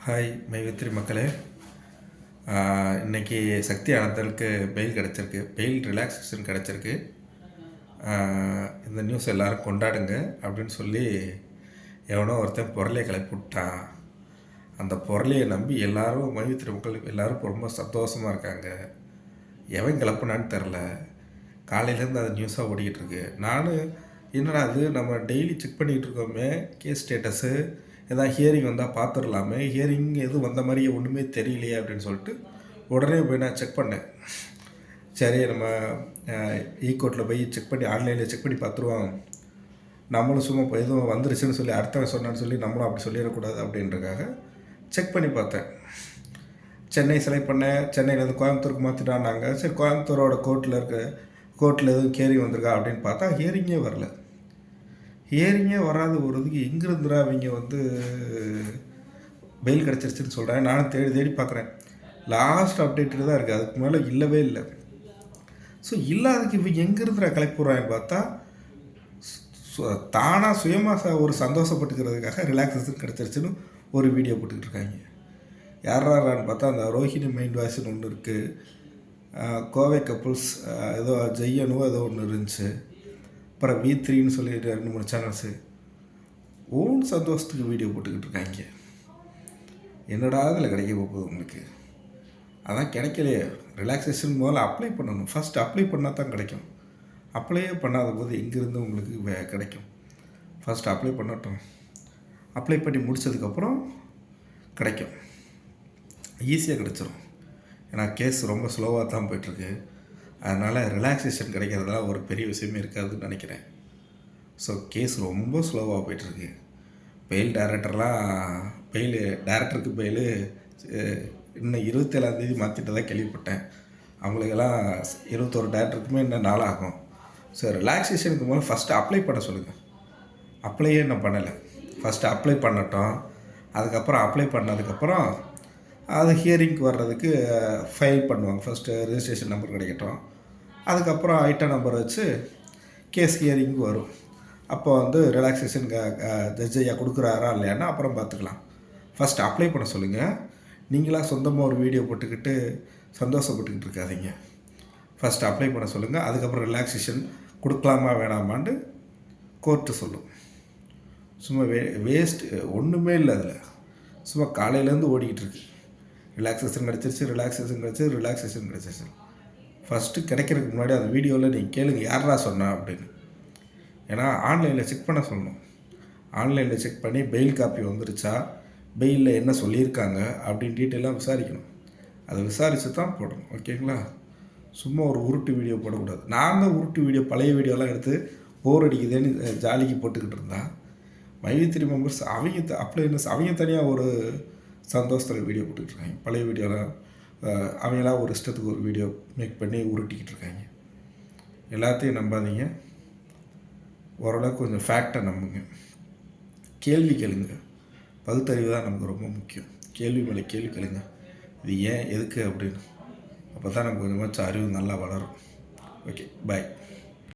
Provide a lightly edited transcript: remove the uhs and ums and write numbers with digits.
Hi மைவித்திரி மக்களே. இன்றைக்கி சக்தி ஆனந்தலுக்கு fail கிடச்சிருக்கு, பெயில் ரிலாக்ஸேஷன் கிடச்சிருக்கு. இந்த நியூஸ் எல்லோரும் கொண்டாடுங்க அப்படின்னு சொல்லி எவனோ ஒருத்தன் பொருளையை கிளப்பி விட்டான். அந்த பொருளையை நம்பி எல்லோரும் மைவித்திரி மக்கள் எல்லோரும் ரொம்ப சந்தோஷமாக இருக்காங்க. எவன் கிளப்புனான்னு தெரில. காலையிலேருந்து அது நியூஸாக ஓடிக்கிட்டு இருக்கு. நானும் என்னடா அது நம்ம டெய்லி செக் பண்ணிகிட்டு இருக்கோமே கேஸ் ஸ்டேட்டஸு, எதாவது ஹியரிங் வந்தால் பார்த்துடலாமே, ஹியரிங் எதுவும் வந்த மாதிரியே ஒன்றுமே தெரியலையே அப்படின்னு சொல்லிட்டு உடனே போய் நான் செக் பண்ணேன். சரி நம்ம கோர்ட்டில் போய் செக் பண்ணி ஆன்லைனில் செக் பண்ணி பார்த்துருவோம், நம்மளும் சும்மா இப்போ எதுவும் வந்துருச்சுன்னு சொல்லி அடுத்தவன் சொன்னான்னு சொல்லி நம்மளும் அப்படி சொல்லிடக்கூடாது அப்படின்றக்காக செக் பண்ணி பார்த்தேன். சென்னை செலக்ட் பண்ணேன். சென்னையிலேருந்து கோயம்புத்தூருக்கு மாற்றிட்டான்னாங்க. சரி கோயம்புத்தூரோட கோர்ட்டில் எதுவும் ஹியரிங் வந்திருக்கா அப்படின்னு பார்த்தா ஹியரிங்கே வரல. ஹியரிங்கே வராத ஒரு இதுக்கு எங்கேருந்துடா அவங்க பெயில் கிடச்சிருச்சுன்னு சொல்கிறேன். நானும் தேடி தேடி பார்க்குறேன். லாஸ்ட் அப்டேட்டு தான் இருக்குது, அதுக்கு மேலே இல்லவே இல்லை. ஸோ இல்லாததுக்கு இவங்க எங்கேருந்துடா கிளப்பிடுறான்னு பார்த்தா தானாக சுயமாக ஒரு சந்தோஷப்பட்டுக்கிறதுக்காக ரிலாக்ஸேஷன் கிடச்சிருச்சுன்னு ஒரு வீடியோ போட்டுக்கிட்டு இருக்காங்க. யாரான்னு பார்த்தா அந்த ரோஹிணி மைண்ட் வாய்ஸ்னு ஒன்று இருக்குது, கோவை கப்புள்ஸ் ஏதோ ஜெய்யனோ ஏதோ ஒன்று இருந்துச்சு, அப்புறம் V3ன்னு சொல்லிட்டு 2-3 சேனல்ஸு ஓன் சந்தோஷத்துக்கு வீடியோ போட்டுக்கிட்டு இருக்காங்க. என்னடா அதில் கிடைக்க போகுது உங்களுக்கு? அதான் கிடைக்கலையே. ரிலாக்ஸேஷன் முதல்ல அப்ளை பண்ணணும். ஃபஸ்ட்டு அப்ளை பண்ணால் தான் கிடைக்கும். அப்ளையே பண்ணாத போது எங்கேருந்து உங்களுக்கு கிடைக்கும்? ஃபஸ்ட்டு அப்ளை பண்ணட்டும். அப்ளை பண்ணி முடித்ததுக்கப்புறம் கிடைக்கும், ஈஸியாக கிடச்சிரும். ஏன்னா கேஸ் ரொம்ப ஸ்லோவாக தான் போய்ட்டுருக்கு. அதனால் ரிலாக்ஸேஷன் கிடைக்கிறதுல ஒரு பெரிய விஷயமே இருக்காதுன்னு நினைக்கிறேன். ஸோ கேஸ் ரொம்ப ஸ்லோவாக போய்ட்டுருக்கு. பெயில் டேரக்டருக்கு பெயிலு இன்னும் 27ஆந்தேதி மாற்றிட்டதாக கேள்விப்பட்டேன். அவங்களுக்கெல்லாம் 21 டேரக்டருக்குமே இன்னும் நாளாகும். ஸோ ரிலாக்ஸேஷனுக்கு முதல்ல ஃபஸ்ட்டு அப்ளை பண்ண சொல்லுங்கள். அப்ளையே இன்னும் பண்ணலை. ஃபஸ்ட்டு அப்ளை பண்ணட்டும். அதுக்கப்புறம் அப்ளை பண்ணதுக்கப்புறம் அது ஹியரிங்க்கு வர்றதுக்கு ஃபைல் பண்ணுவாங்க. ஃபஸ்ட்டு ரெஜிஸ்ட்ரேஷன் நம்பர் கிடைக்கட்டும். அதுக்கப்புறம் ஐட்டம் நம்பர் வச்சு கேஸ் ஹியரிங்க்கு வரும். அப்போ ரிலாக்ஸேஷன் ஜட்ஜ் ஐயா கொடுக்குறாரா இல்லையானா அப்புறம் பார்த்துக்கலாம். ஃபஸ்ட்டு அப்ளை பண்ண சொல்லுங்கள். நீங்களாக சொந்தமாக ஒரு வீடியோ போட்டுக்கிட்டு சந்தோஷப்பட்டுக்கிட்டு இருக்காதீங்க. ஃபஸ்ட்டு அப்ளை பண்ண சொல்லுங்கள். அதுக்கப்புறம் ரிலாக்ஸேஷன் கொடுக்கலாமா வேணாமான்னு கோர்ட்டு சொல்லும். சும்மா வேஸ்ட்டு ஒன்றுமே இல்லை அதில். சும்மா காலையிலேருந்து ஓடிக்கிட்டு இருக்கு. ரிலாக்ஸேஷன் கிடச்சிருச்சு. ஃபஸ்ட்டு கிடைக்கிறதுக்கு முன்னாடி அந்த வீடியோவில் நீங்கள் கேளுங்க, யாரா சொன்னா அப்படின்னு. ஏன்னா ஆன்லைனில் செக் பண்ண சொல்லணும். ஆன்லைனில் செக் பண்ணி பெயில் காப்பி வந்துருச்சா, பெயிலில் என்ன சொல்லியிருக்காங்க அப்படின்னு டீட்டெயிலாக விசாரிக்கணும். அதை விசாரித்து தான் போடணும். ஓகேங்களா? சும்மா ஒரு உருட்டு வீடியோ போடக்கூடாது. நான் தான் உருட்டு வீடியோ பழைய வீடியோலாம் எடுத்து போர் அடிக்குதுன்னு ஜாலிக்கு போட்டுக்கிட்டு இருந்தால் மைவித்திரி மெம்பர்ஸ் அவங்க தனியாக ஒரு சந்தோஷத்தில் வீடியோ போட்டுக்கிட்டுருக்காங்க. பழைய வீடியோலாம் அவங்களாம் ஒரு இஷ்டத்துக்கு ஒரு வீடியோ மேக் பண்ணி உருட்டிக்கிட்டு இருக்காங்க. எல்லாத்தையும் நம்பாதீங்க. ஓரளவுக்கு கொஞ்சம் ஃபேக்டை நம்புங்க. கேள்வி கேளுங்க. பகுத்தறிவு தான் நமக்கு ரொம்ப முக்கியம். கேள்வி மேலே கேள்வி கேளுங்க. இது ஏன் எதுக்கு அப்படின்னு. அப்போ தான் நமக்கு கொஞ்சமாச்சும் அறிவு நல்லா வளரும். ஓகே, பாய்.